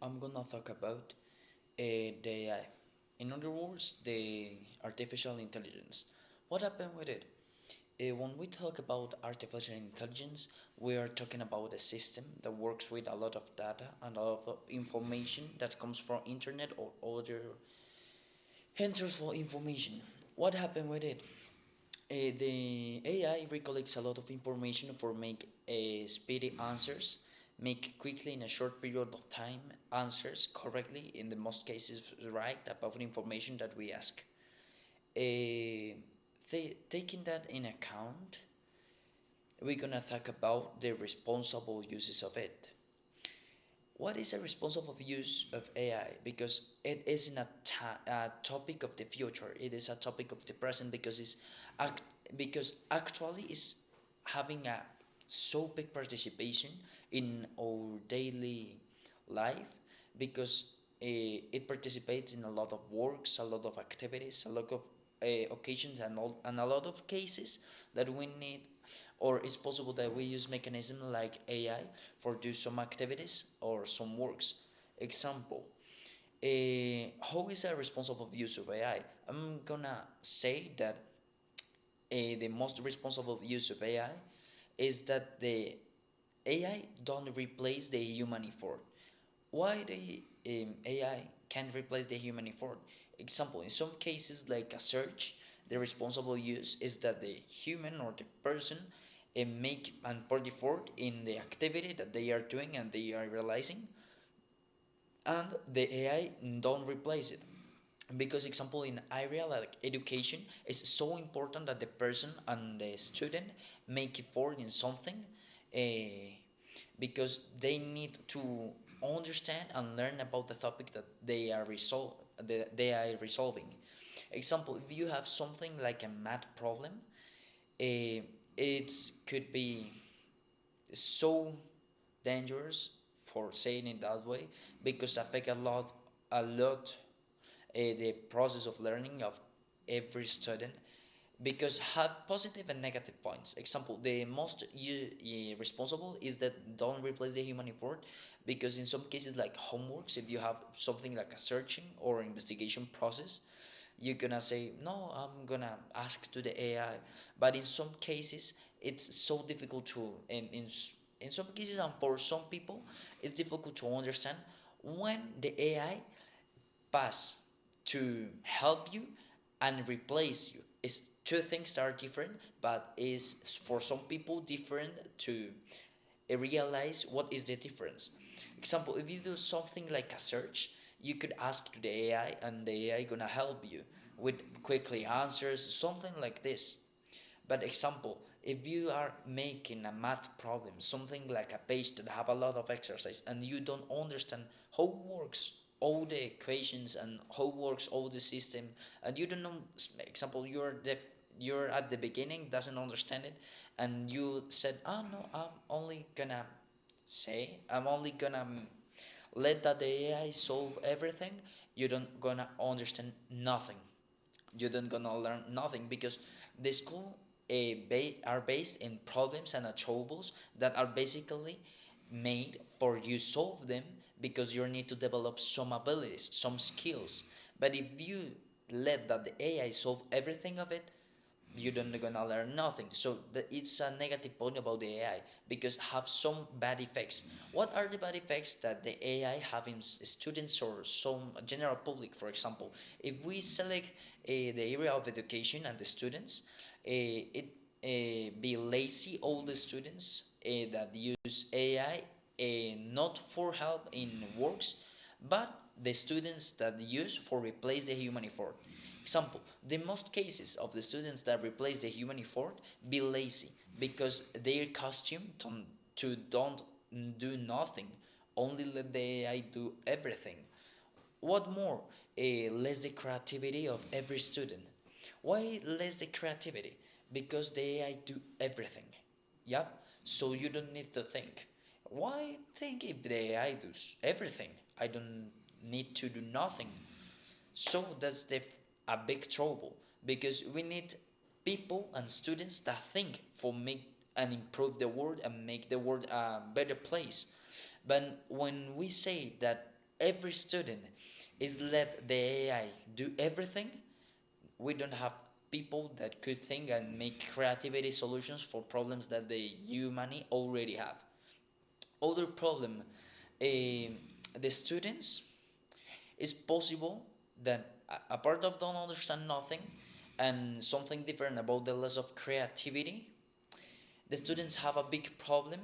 I'm gonna talk about the AI. In other words, the artificial intelligence. What happened with it? When we talk about artificial intelligence, we are talking about a system that works with a lot of data and a lot of information that comes from internet or other enters for information. What happened with it? The AI recollects a lot of information for make speedy answers, make quickly in a short period of time answers correctly in the most cases right about information that we ask. Taking that in account, we're gonna talk about the responsible uses of it. What is a responsible use of AI? Because it isn't a topic of the future. It is a topic of the present because act, because actually it's having a so big participation in our daily life because it participates in a lot of works, a lot of activities, a lot of occasions, and a lot of cases that we need, or it's possible that we use mechanism like AI for do some activities or some works. Example, how is a responsible use of AI? I'm gonna say that the most responsible use of AI is that the AI don't replace the human effort. Why the AI can't replace the human effort? Example, in some cases like a search, the responsible use is that the human or the person make and put effort in the activity that they are doing and they are realizing, and the AI don't replace it. Because example in area like education is so important that the person and the student make effort in something, uh, because they need to understand and learn about the topic that they are resolving. Example, if you have something like a math problem, it could be so dangerous for saying it that way because affect a lot the process of learning of every student because have positive and negative points. Example, the most responsible is that don't replace the human effort because in some cases like homeworks, if you have something like a searching or investigation process, you're gonna say no, I'm gonna ask to the AI. But in some cases it's so difficult to in some cases and for some people it's difficult to understand when the AI pass to help you and replace you. It's two things that are different, but is for some people different to realize what is the difference. Example, if you do something like a search, you could ask to the AI and the AI gonna help you with quickly answers, something like this. But example, if you are making a math problem, something like a page that have a lot of exercise and you don't understand how works all the equations and how works all the system, and you don't know, example, you're at the beginning doesn't understand it, and you said, oh no, I'm only gonna let that the AI solve everything. You don't gonna understand nothing, you don't gonna learn nothing because the school are based in problems and troubles that are basically made for you solve them because you need to develop some abilities, some skills. But if you let that the AI solve everything of it, you don't gonna learn nothing. So it's a negative point about the AI because have some bad effects. What are the bad effects that the AI have in students or some general public? For example, if we select the area of education and the students, it be lazy all the students that use AI not for help in works, but the students that use for replace the human effort. Example, the most cases of the students that replace the human effort be lazy because their costume to don't do nothing, only let the AI do everything. What more? Less the creativity of every student. Why less the creativity? Because the AI do everything. Yep. So you don't need to think. Why think if the AI does everything? I don't need to do nothing. So that's a big trouble because we need people and students that think for make and improve the world and make the world a better place. But when we say that every student is let the AI do everything, we don't have people that could think and make creativity solutions for problems that the humanity already have. Other problem, the students, it's possible that a part of don't understand nothing and something different about the loss of creativity. The students have a big problem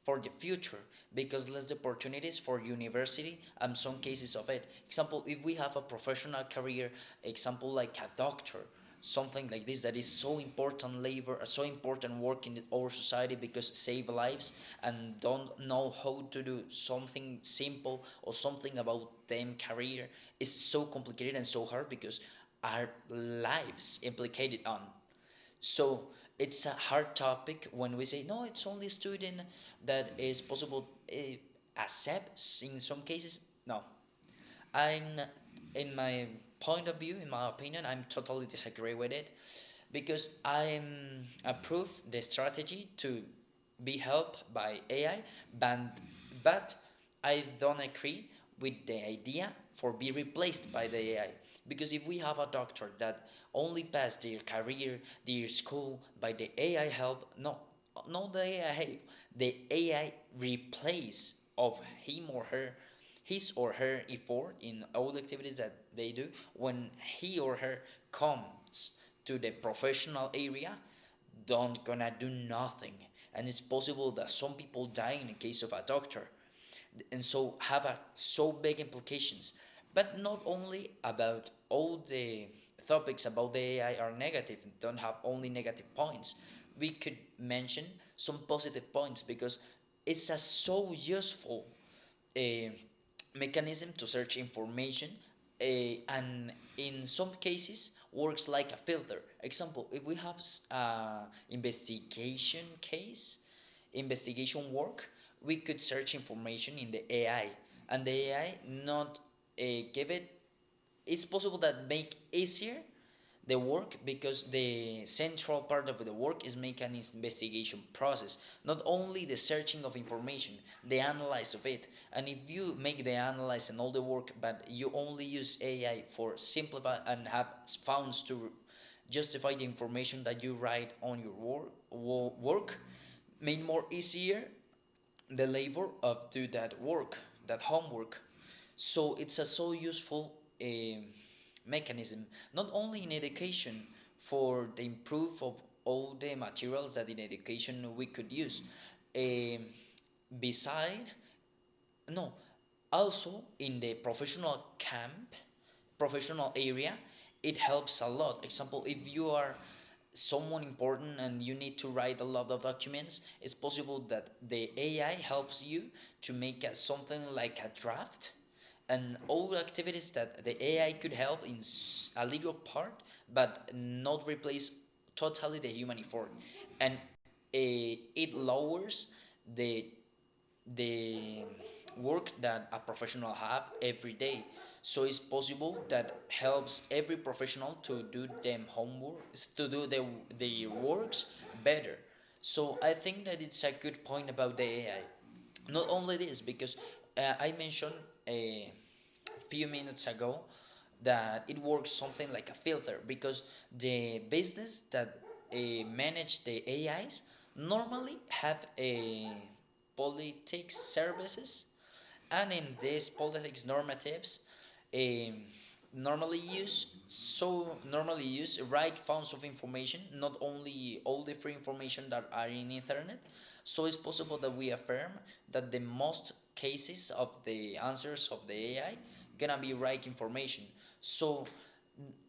for the future because less opportunities for university and some cases of it. Example, if we have a professional career, example like a doctor, something like this that is so important labor, so important work in our society because save lives and don't know how to do something simple or something about them career is so complicated and so hard because our lives implicated on. So it's a hard topic when we say no, it's only a student that is possible accepts in some cases. No, I'm in my point of view, in my opinion, I'm totally disagree with it because I'm approve the strategy to be helped by AI, but but I don't agree with the idea for be replaced by the AI. Because if we have a doctor that only passed their career, their school by the AI help, no, not the AI help, the AI replace of him or her, his or her effort in all the activities that they do. When he or her comes to the professional area, don't gonna do nothing, and it's possible that some people die in the case of a doctor, and so have a so big implications. But not only about all the topics about the AI are negative, don't have only negative points. We could mention some positive points because it's a so useful uh, mechanism to search information, and in some cases works like a filter. Example, if we have investigation case, investigation work, we could search information in the AI, and the AI not give it. It's possible that make easier the work because the central part of the work is make an investigation process, not only the searching of information, the analyze of it. And if you make the analyze and all the work but you only use AI for simplify and have founds to justify the information that you write on your work, make more easier the labor of do that work, that homework. So it's a so useful mechanism, not only in education for the improve of all the materials that in education we could use. Um, beside, no, also in the professional camp, professional area, it helps a lot. Example, if you are someone important and you need to write a lot of documents, it's possible that the AI helps you to make something like a draft and all the activities that the AI could help in a little part, but not replace totally the human effort. And it lowers the the work that a professional have every day. So it's possible that helps every professional to do them homework, to do the works better. So I think that it's a good point about the AI. Not only this, because I mentioned a few minutes ago that it works something like a filter because the business that manage the AIs normally have a politics services, and in these politics normatives um, normally use right forms of information, not only all the free information that are in internet. So it's possible that we affirm that the most cases of the answers of the AI gonna be right information. So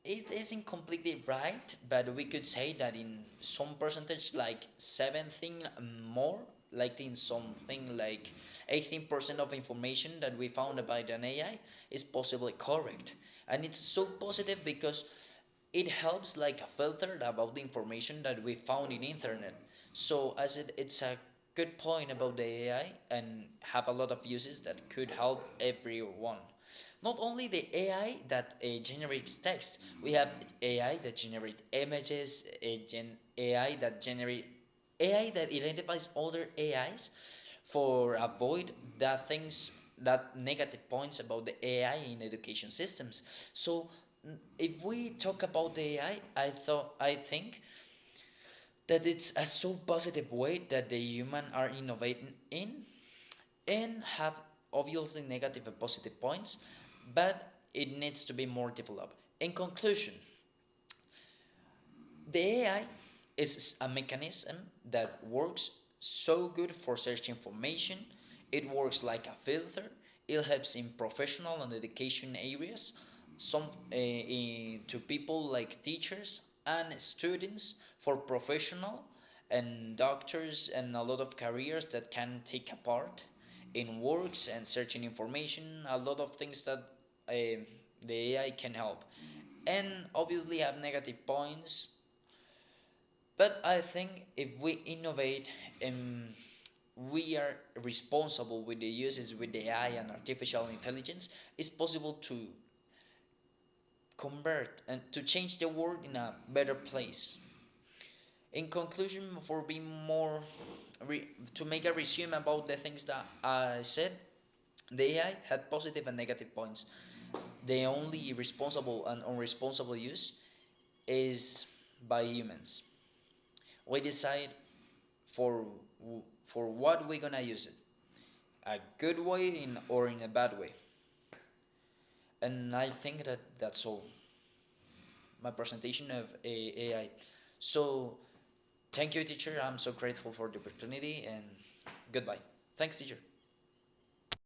it isn't completely right, but we could say that in some percentage, like 17 more, like in something like 18% of information that we found by an AI is possibly correct. And it's so positive because it helps like a filter about the information that we found in internet. So as it's a good point about the AI and have a lot of uses that could help everyone. Not only the AI that generates text, we have AI that generate images, AI that generate AI that identifies other AIs for avoid that things that negative points about the AI in education systems. So if we talk about the AI, I think that it's a so positive way that the human are innovating in, and have obviously negative and positive points, but it needs to be more developed. In conclusion, the AI is a mechanism that works so good for search information. It works like a filter. It helps in professional and education areas. Some to people like teachers and students, for professional and doctors and a lot of careers that can take a part in works and searching information. A lot of things that the AI can help, and obviously have negative points, but I think if we innovate and we are responsible with the uses with the AI and artificial intelligence, it's possible to convert and to change the world in a better place. In conclusion, for being more to make a resume about the things that I said, the AI had positive and negative points. The only responsible and unresponsible use is by humans. We decide for for what we're gonna use it, a good way in or in a bad way. And I think that that's all my presentation of AI. So thank you, teacher. I'm so grateful for the opportunity, and goodbye. Thanks, teacher.